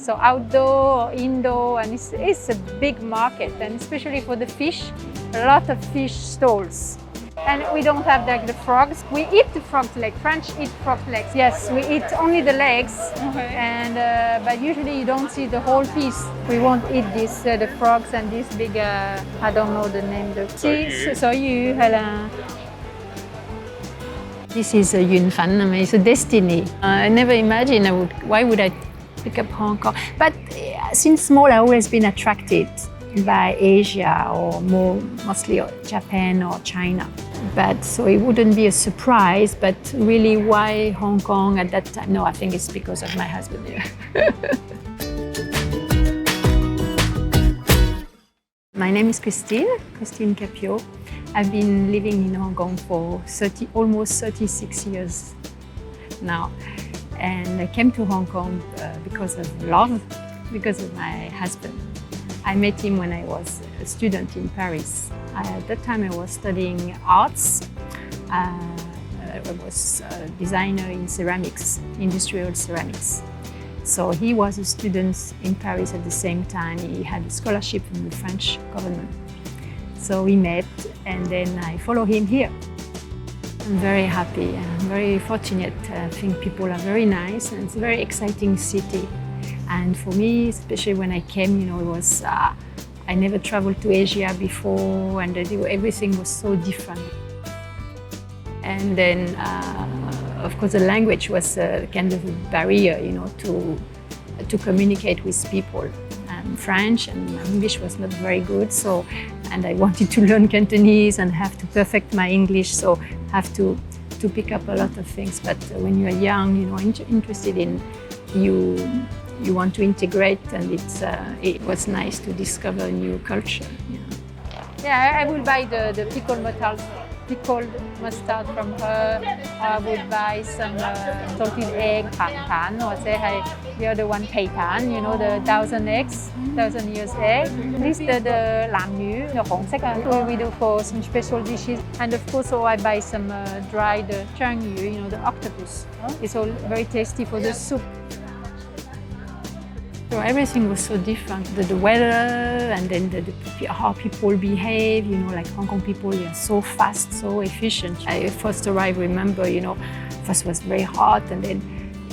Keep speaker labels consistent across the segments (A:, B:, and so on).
A: So outdoor or indoor, and it's a big market, and especially for the fish, a lot of fish stalls. And we don't have like the frogs. We eat the frog's leg. French eat frog's legs. Yes, we eat only the legs, and but usually you don't see the whole piece. We won't eat this, the frogs and this big, I don't know the name. Soyu, This is a Yun Fan, it's a destiny. I never imagined why would I pick up Hong Kong? But since small, I've always been attracted by Asia or mostly Japan or China. But so it wouldn't be a surprise, but really why Hong Kong at that time? No, I think it's because of my husband here. My name is Christine Capio. I've been living in Hong Kong for almost 36 years now. And I came to Hong Kong because of love, because of my husband. I met him when I was a student in Paris. At that time I was studying arts. I was a designer in ceramics, industrial ceramics. So he was a student in Paris at the same time. He had a scholarship from the French government. So we met, and then I follow him here. I'm very happy, I'm very fortunate. I think people are very nice, and it's a very exciting city. And for me, especially when I came, it was, I never traveled to Asia before, and everything was so different. And then, of course, the language was kind of a barrier, to communicate with people. I'm French, and my English was not very good, and I wanted to learn Cantonese and have to perfect my English, so have to pick up a lot of things. But when you are young, interested in you want to integrate, and it was nice to discover a new culture. Yeah, I will buy the pickled mustard from her. I would buy some salted egg, pan, or say the other one, pei pan, the 1,000 years egg. This the lam yu, the hong sek, we do for some special dishes. And of course, I buy some dried chang yu, the octopus. It's all very tasty for the soup. So everything was so different, the weather, and then how people behave, like Hong Kong people, they are so fast, so efficient. I first arrived, remember, first was very hot, and then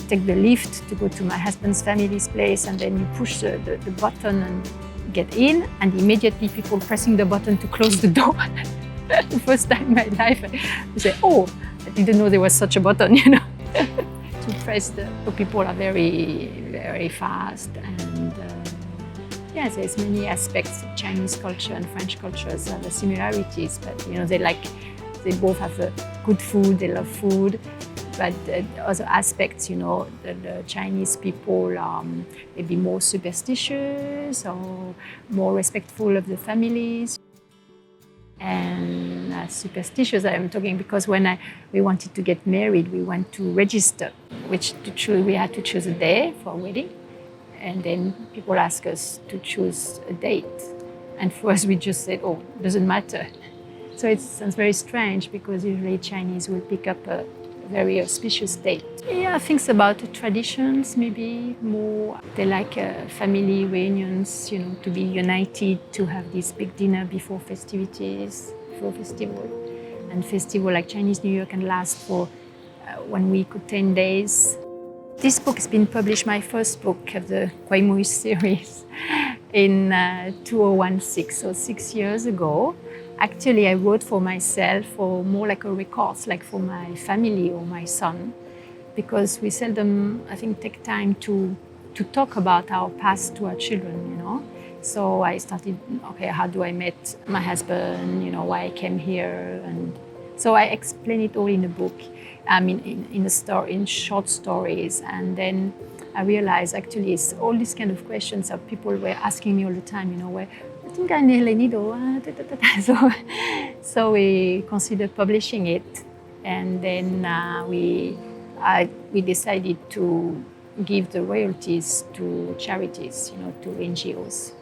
A: take the lift to go to my husband's family's place, and then you push the button and get in, and immediately people pressing the button to close the door. The first time in my life, I say, oh, I didn't know there was such a button, to press so people are very, very fast, and there's many aspects of Chinese culture and French cultures have similarities, but they both have good food, they love food, but other aspects, the Chinese people are maybe more superstitious or more respectful of the families. And superstitious, I am talking because when we wanted to get married, we went to register, we had to choose a day for a wedding. And then people ask us to choose a date. And for us, we just said, oh, doesn't matter. So it sounds very strange because usually Chinese will pick up a very auspicious date. Yeah, things about the traditions, maybe more. They like family reunions, to be united, to have this big dinner before festivities, before festival. And festival like Chinese New Year can last for 1 week or 10 days. This book has been published, my first book of the Gweimui series, in 2016, so 6 years ago. Actually, I wrote for myself, or more like a record, like for my family or my son, because we seldom, I think, take time to talk about our past to our children, So I started, how do I met my husband, why I came here, and so I explain it all in a book. In short stories, and then I realized actually it's all these kind of questions that people were asking me all the time, I think I nearly need so we considered publishing it, and then we decided to give the royalties to charities, to NGOs,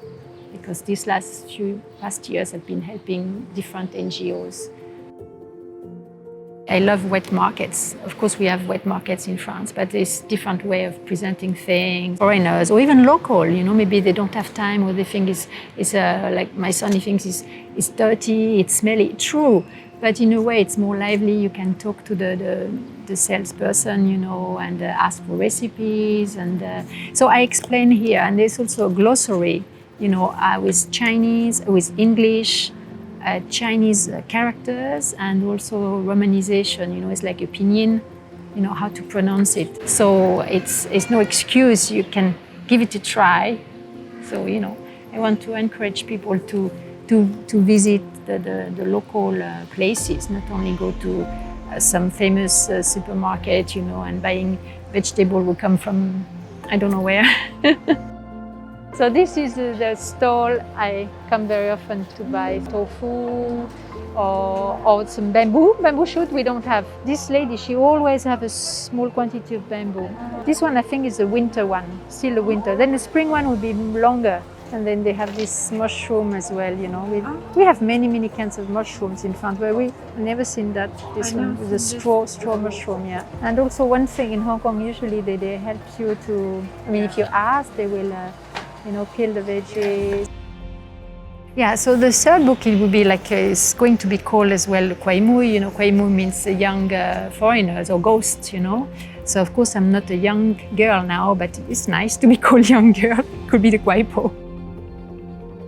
A: because these past years have been helping different NGOs. I love wet markets. Of course, we have wet markets in France, but there's different way of presenting things. Foreigners or even local, maybe they don't have time or they think it's like my son, he thinks it's dirty, it's smelly. True, but in a way it's more lively. You can talk to the salesperson, and ask for recipes. And so I explain here, and there's also a glossary, with Chinese, with English, Chinese characters, and also romanization, it's like a pinyin, how to pronounce it. So it's no excuse, you can give it a try. So, I want to encourage people to visit the local places, not only go to some famous supermarket, and buying vegetable will come from, I don't know where. So this is the stall I come very often to buy tofu or some bamboo shoot we don't have. This lady, she always have a small quantity of bamboo. This one I think is the winter one, still the winter. Then the spring one will be longer. And then they have this mushroom as well, We have many kinds of mushrooms in France, but we've never seen that. This one with the straw mushroom, yeah. And also one thing in Hong Kong, usually they help you to, if you ask, they will, peel the veggies. Yeah, so the third book, it will be like, it's going to be called as well Gweimui. Gweimui means young foreigners or ghosts, So of course I'm not a young girl now, but it's nice to be called young girl. Could be the Gwaipo.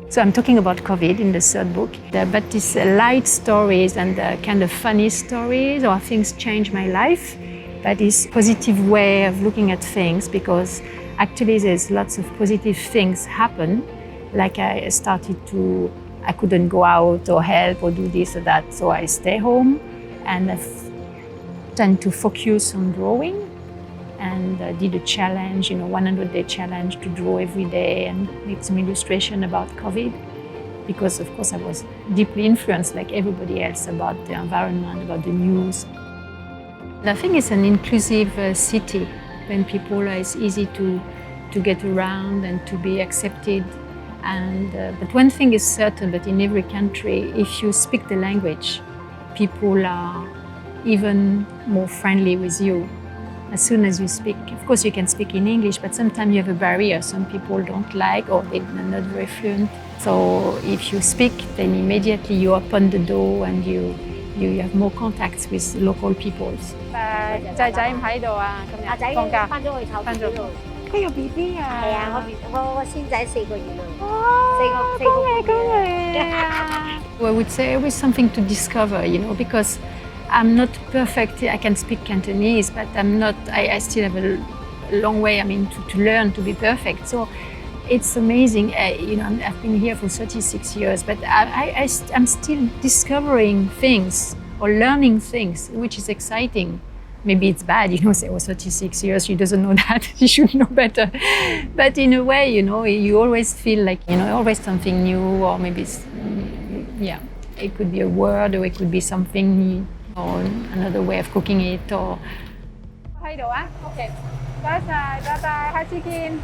A: So I'm talking about COVID in the third book, but these light stories and kind of funny stories or things change my life. But this positive way of looking at things, because actually there's lots of positive things happen. Like I couldn't go out or help or do this or that, so I stay home and I tend to focus on drawing. And did a challenge, 100-day challenge to draw every day and make some illustration about COVID. Because of course I was deeply influenced like everybody else about the environment, about the news. I think it's an inclusive city. When people it's easy to get around and to be accepted. And but one thing is certain, that in every country, if you speak the language, people are even more friendly with you. As soon as you speak, of course you can speak in English, but sometimes you have a barrier. Some people don't like or they're not very fluent. So if you speak, then immediately you open the door and you have more contacts with local peoples. 仔仔唔喺度啊，今日放假。
B: 翻咗去湊仔咯。
A: 佢有 BB 啊？
B: 係啊，我先仔4個月啦。
A: 哦，恭喜啊 ！I would say always something to discover, because I'm not perfect. I can speak Cantonese, but I'm not. I still have a long way. To learn to be perfect. So it's amazing. I've been here for 36 years, but I'm still discovering things or learning things, which is exciting. Maybe it's bad, say, 36 years, she doesn't know that, she should know better. But in a way, you always feel like, always something new, or maybe it's, it could be a word, or it could be something, or another way of cooking it, or... 喺度啊 OK 唔該晒 拜拜下次見